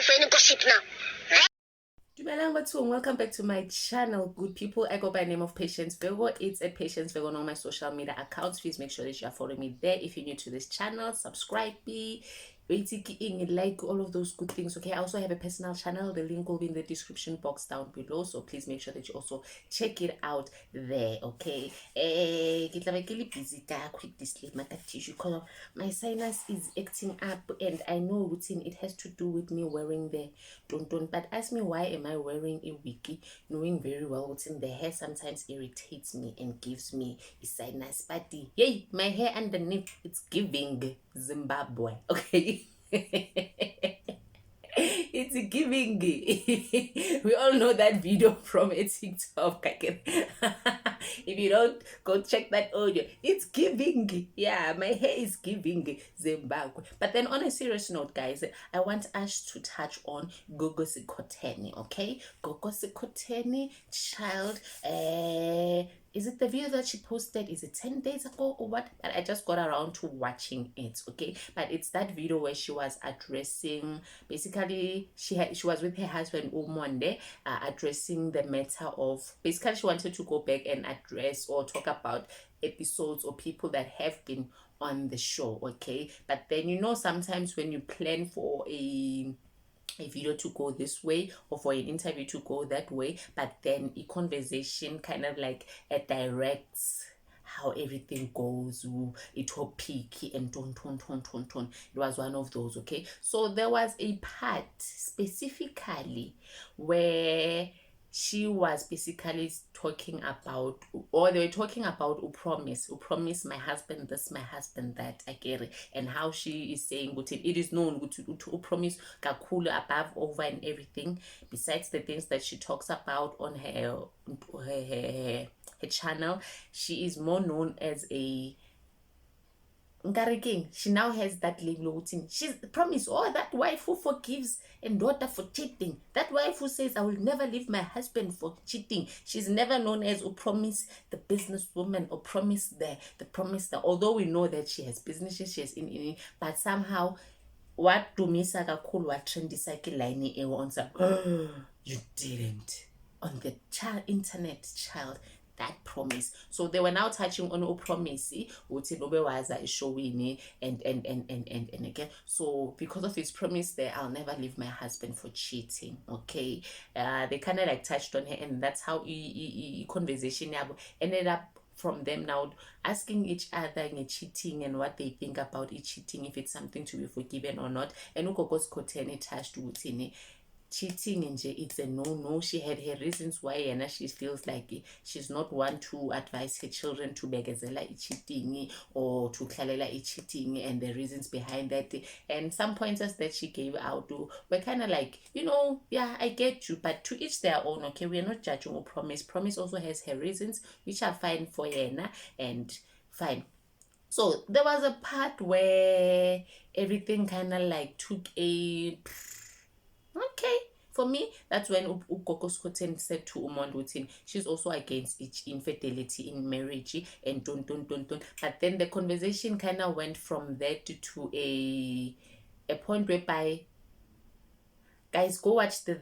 for any gossip now. Welcome back to my channel, good people. I go by the name of Patience Virgo. It's a Patience Virgo on all my social media accounts. Please make sure that you are following me there. If you're new to this channel, subscribe me, like all of those good things. Okay, I also have a personal channel. The link will be in the description box down below, so please make sure that you also check it out there. Okay, busy quick disclaimer because my sinus is acting up, and I know routine it has to do with me wearing the don't. But ask me, why am I wearing a wig knowing very well what's in the hair sometimes irritates me and gives me a sinus? But yay, my hair underneath, it's giving Zimbabwe. Okay. It's giving. We all know that video from a TikTok. If you don't, go check that audio. It's giving. Yeah, my hair is giving Zimbabwe. But then on a serious note, guys, I want us to touch on Gogo Skhotheni. Okay, Gogo Skhotheni, child. Is it the video that she posted? Is it 10 days ago or what? But I just got around to watching it. Okay, but it's that video where she was addressing, basically she was with her husband Umonde, addressing the matter of, basically she wanted to go back and address or talk about episodes or people that have been on the show. Okay, but then sometimes when you plan for a video to go this way or for an interview to go that way, but then a conversation kind of like directs how everything goes, a topic and ton. It was one of those. Okay, so there was a part specifically where she was basically talking about, or they were talking about promise my husband this, my husband that, I get it, and how she is saying it is known to promise kakulu above, over, and everything. Besides the things that she talks about on her channel, she is more known as a she now has that label routine. She's promised, that wife who forgives a daughter for cheating, that wife who says I will never leave my husband for cheating. She's never known as promise the businesswoman, or promise the promise that, although we know that she has businesses, she has in but somehow what dumisa kakhulu, what trendisa ke line on some you didn't on the internet, child, that promise. So they were now touching on a promise uthi nobe waza showing and again. So because of his promise there, I'll never leave my husband for cheating. Okay, they kind of like touched on her, and that's how conversation ended up, from them now asking each other cheating and what they think about cheating, if it's something to be forgiven or not. And Gogo Skhotheni touched with cheating and it's a no. She had her reasons why, and she feels like she's not one to advise her children to begazela cheating or to klalela cheating, and the reasons behind that. And some pointers that she gave out were kind of like, yeah, I get you, but to each their own. Okay, we're not judging promise also has her reasons, which are fine for Yena and fine. So there was a part where everything kind of like took a okay. For me, that's when Gogo Skhotheni said to Umonde, she's also against infidelity in marriage and don't. But then the conversation kind of went from that to a point whereby, guys, go watch the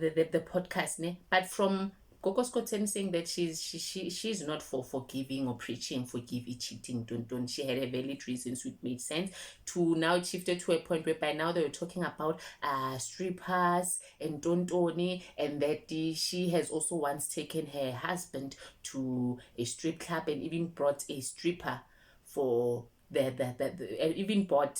podcast, ne? But from Gogo Skhotheni saying that she's not for forgiving or preaching forgive cheating, don't. She had a valid reasons which made sense. To now it shifted to a point where by now they were talking about strippers and don't only, and that she has also once taken her husband to a strip club and even brought a stripper for even bought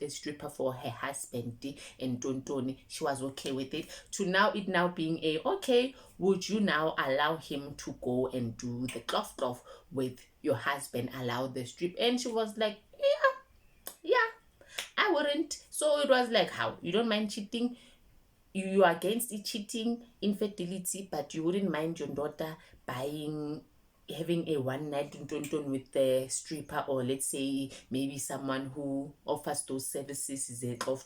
a stripper for her husband and don't. She was okay with it. To now it now being a okay, would you now allow him to go and do the tlof with your husband, allow the strip? And she was like, yeah, I wouldn't. So it was like, how you don't mind cheating, you are against cheating, infidelity, but you wouldn't mind your daughter having a one night with the stripper, or let's say maybe someone who offers those services is a tlof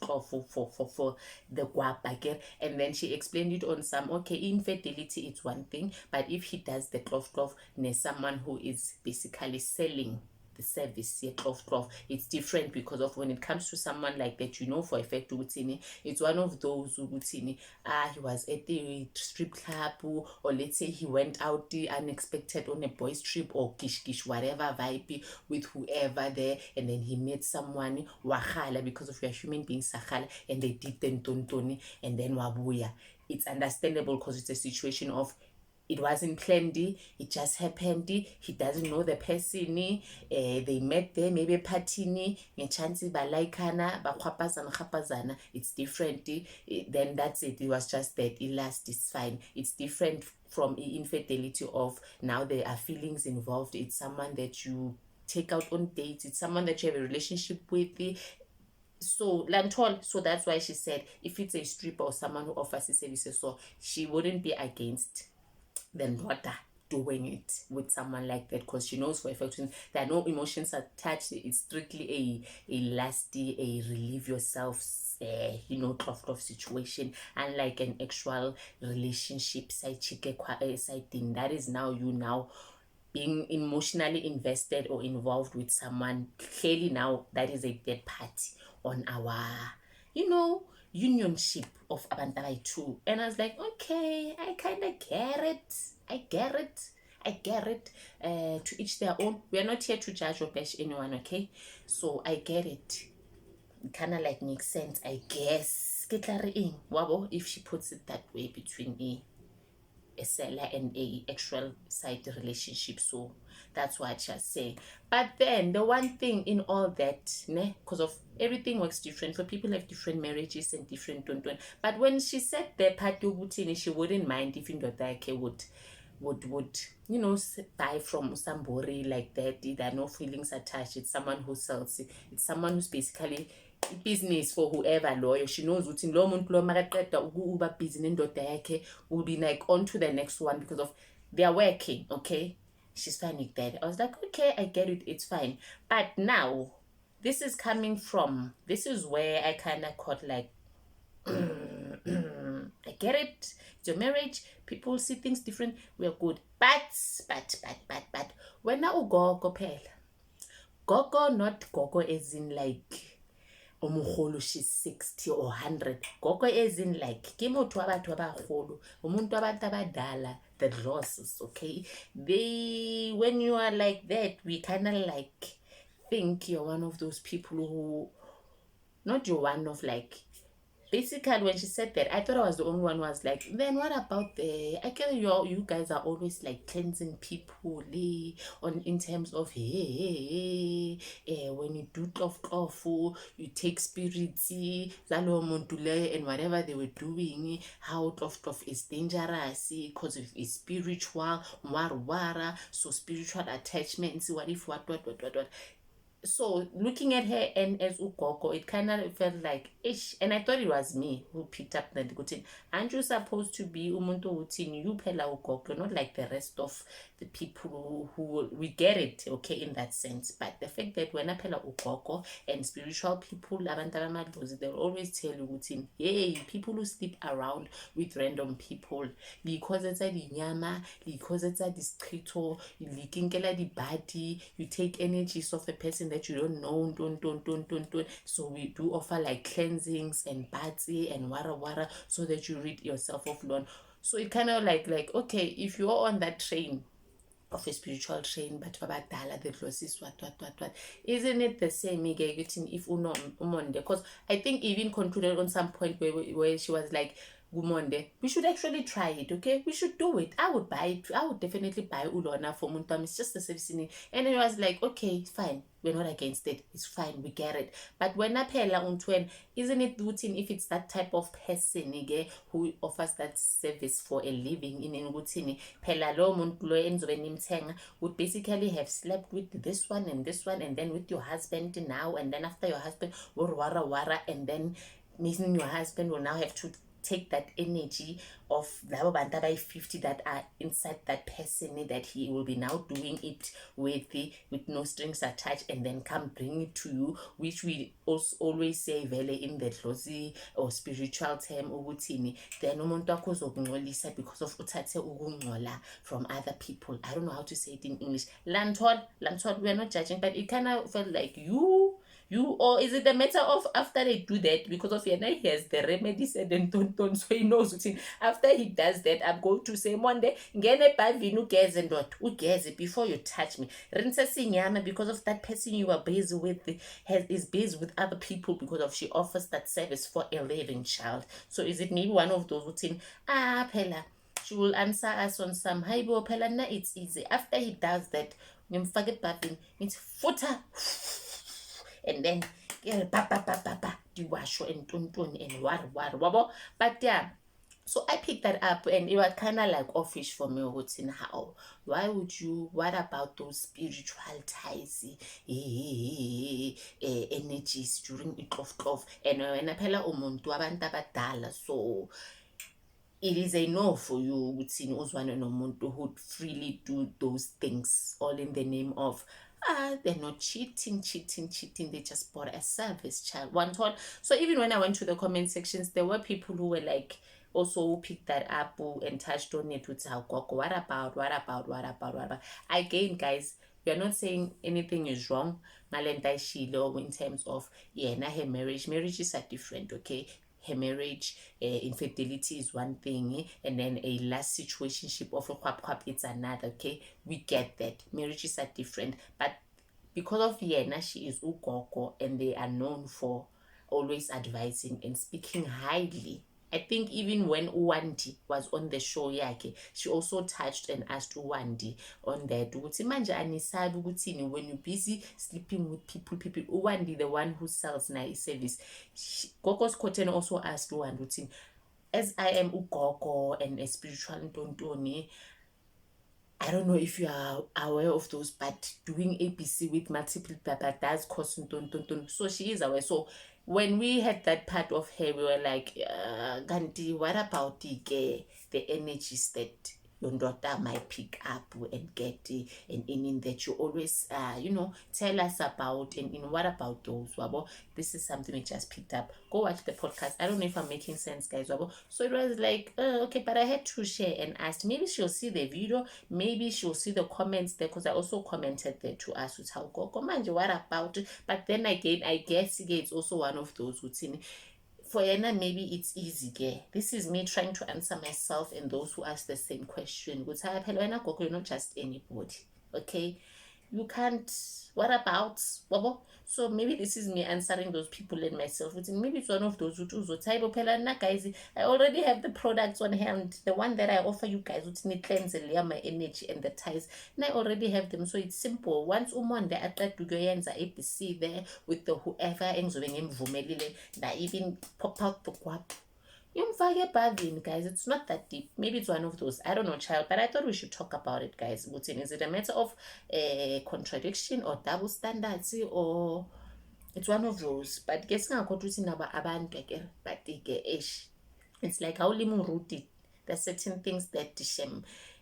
for the guapa. And then she explained it on some, okay, infidelity it's one thing, but if he does the tlof ne someone who is basically selling the service, yeah, tlof. It's different because of when it comes to someone like that, you know for a fact ukuthi it's one of those ukuthi he was at the strip club, or let's say he went out unexpected on a boys trip or kish whatever vibe with whoever there, and then he met someone wakhala, because of your human beings sakhala, and they did then tontoni, and then wabuya. It's understandable because it's a situation of it wasn't planned, it just happened, he doesn't know the person, they met there maybe partying ngechansi balaikana bakhwapazana, it's different, then that's it, it was just that it lasts, it's fine. It's different from infidelity of now there are feelings involved. It's someone that you take out on dates, it's someone that you have a relationship with, so lantol. So that's why she said if it's a stripper or someone who offers the services, so she wouldn't be against the daughter doing it with someone like that, because she knows for a fact there are no emotions attached. It's strictly a lasty, a relieve yourself, tlof situation, unlike an actual relationship side side thing. That is now you now being emotionally invested or involved with someone. Clearly now that is a third party on our unionship of Abantabai too. And I was like, okay, I kind of get it. I get it. To each their own. We are not here to judge or bash anyone, okay? So I get it. Kind of like makes sense, I guess. Wabo, if she puts it that way, between a seller and a actual side relationship. So that's what I say. But then the one thing in all that, because of everything works different for people, have different marriages and different but when she said the part she wouldn't mind if Indodake would buy from somebody like that. There are no feelings attached. It's someone who sells it. It's someone who's basically business for whoever loyal. She knows ukuthi lo muntu lo makaqeda ukuba busy nendoda yakhe will be like on to the next one because of they are working. Okay, she's fine with that. I was like, okay, I get it, it's fine. But now this is where I kind of caught like I get it, it's your marriage, people see things different, we're good, but when now Gogo phela, Gogo, not Gogo as in like umkhulu she's 60 or 100. Gogo as in like ke motho wa batho ba bagolo, umuntu wabantu abadala, the losses, okay? They, when you are like that, we kind of like think you're one of those people who, not you're one of like, basically when she said that, I thought I was the only one who was like, then what about I guess you guys are always like cleansing people on in terms of when you do tlof, you take spirits, and whatever they were doing, how tlof is dangerous because it's spiritual, so spiritual attachments, what if what. So looking at her and as Ugogo, it kind of felt like ish, and I thought it was me who picked up that good thing. Aren't you supposed to be umuntu uthini? You phela Ugogo, not like the rest of the people who we get it, okay, in that sense. But the fact that when I phela Ugogo and spiritual people, abantu abamadlozi, they'll always tell you uthini, hey, people who sleep around with random people because it's a dinyama, because it's a distrito, likinkela di body, you take energies of a person that you don't know, don't. So we do offer like cleansings and bathi and wara so that you rid yourself of Lord. So it kind of like okay, if you're on that train of a spiritual train, but babadala the closest what isn't it the same if umonde? Because I think even concluded on some point where she was like, Gumonde, we should actually try it, okay? We should do it. I would buy it. I would definitely buy Ulona for Muntam. It's just a service. And it was like, okay, fine. We're not against it. It's fine. We get it. But when Apela untwen, isn't it routine if it's that type of person who offers that service for a living in Ngutini? Pela lo muntu lo enzobe nimthenga would basically have slept with this one, and then with your husband now, and then after your husband, wara, and then meaning your husband will now have to take that energy of labo bantu abayi 50 that are inside that person that he will be now doing it with no strings attached, and then come bring it to you, which we also always say vele in the dlozi or spiritual term ukuthini, then umuntu wakho uzokungcolisa because of uthathe ukungcola from other people. I don't know how to say it in English. Lantol, we are not judging, but it kind of felt like you, or is it a matter of after they do that, because of Yana, he has the remedy said and don't, so he knows what after he does that, I'm going to say one day ngene bavini ugeze ndoda ugeze before you touch me, rinse sinyama, because of that person you are busy with is busy with other people because of she offers that service for a living child. So is it maybe one of those routine phela she will answer us on some haibo phela na it's easy. After he does that, ngimfake ebhavini it's futa, and then diwasho and tuntun and war wabo. But yeah, so I picked that up and it was kind of like offish for me. What's in how? Why would you? What about those spiritual ties, energies during tlof? And when I pela umuntu abantu abadala, so it is a no for you within uzwane nomuntu who freely do those things all in the name of they're not cheating, they just bought a service child one thought. So even when I went to the comment sections, there were people who were like also who picked that up and touched on it with Gogo. What about again, guys, we are not saying anything is wrong malenta shilo in terms of her marriage is a different, okay. Her marriage, infidelity is one thing, and then a last situationship of a kwap it's another, okay. We get that marriages are different, but because of Yena, she is ugogo and they are known for always advising and speaking highly. I think even when Uwandi was on the show yake, she also touched and asked Uwandi on that. When you're busy sleeping with people, Uwandi, the one who sells nice service. Gogo Skhotheni also asked Uwandi, as I am ugogo and a spiritual tontoni, I don't know if you are aware of those, but doing ABC with multiple people does cost ton. So she is aware. So when we had that part of her, we were like, Gandhi, what about the energies that your daughter might pick up and get and in that you always tell us about, and what about those wabo? This is something we just picked up. Go watch the podcast. I don't know if I'm making sense, guys, wabo. So it was like okay, but I had to share and asked, maybe she'll see the video, maybe she'll see the comments there, because I also commented there to ask with how go manje, what about it? But then again, I guess it's also one of those routine for Yena, maybe it's easy. This is me trying to answer myself and those who ask the same question. You're not just anybody, okay? You can't. What about Bobo? So maybe this is me answering those people and myself. Maybe it's one of those who guys. I already have the products on hand. The one that I offer you guys, which cleanse my energy and the ties. And I already have them, so it's simple. Once umonde attract to go ABC there with the whoever that even pop out the guap. Guys, it's not that deep. Maybe it's one of those, I don't know, child, but I thought we should talk about it, guys. Is it a matter of contradiction or double standards, or it's one of those? But guessing but it's like how limuruti. There's certain things that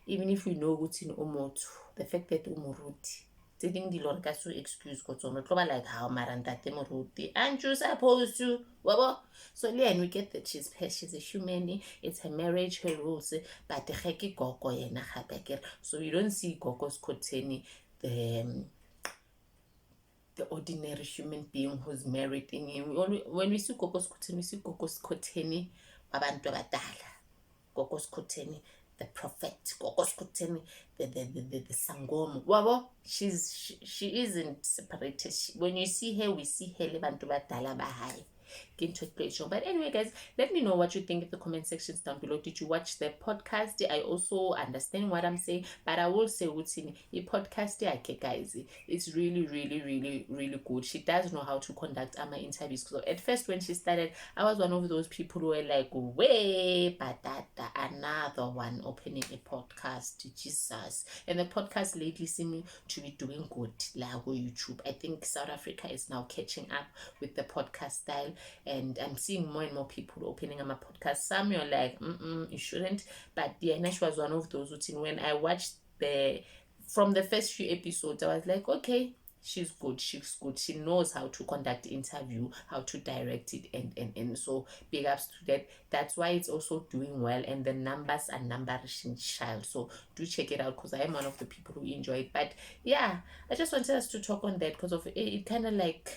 even if we know what's in umotu, the fact that umuruti telling the Lord to excuse like how marantate muruti and you supposed to wabo. So then we get that she's a human, it's her marriage, her rules, but the Gogo yena habeker. So you don't see Gogo Skhotheni, the ordinary human being who's married in him. When we see Gogo Skhotheni, we see Gogo Skhotheni wabantu abadala, Gogo Skhotheni the prophet, Gogo Skhotheni the sangoma wabo. She isn't separated. When you see her, we see her lebantu badala bahai. But anyway, guys, let me know what you think in the comment sections down below. Did you watch the podcast? I also understand what I'm saying, but I will say what's in the podcast, okay, guys, it's really good. She does know how to conduct my interviews. So at first when she started, I was one of those people who were like, way, but that another one opening a podcast, Jesus. And the podcast lately seem to be doing good, like on YouTube. I think South Africa is now catching up with the podcast style. and I'm seeing more and more people opening up my podcast. Some you're like, you shouldn't, but yeah, she was one of those routine. When I watched from the first few episodes, I was like, okay, she's good, she knows how to conduct interview, how to direct it, and so big ups to that. That's why it's also doing well, and the numbers are numbering child. So do check it out, because I am one of the people who enjoy it. But yeah, I just wanted us to talk on that because of it kind of like,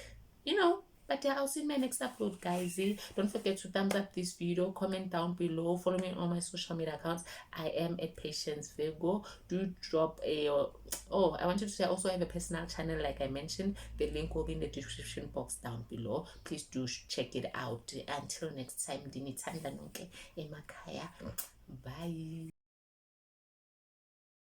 but yeah, I'll see you in my next upload, guys. Don't forget to thumbs up this video, comment down below, follow me on my social media accounts. I am at Patience Virgo. Do drop a I wanted to say I also have a personal channel, like I mentioned. The link will be in the description box down below. Please do check it out. Until next time, dinithanda nonke emakhaya. Bye.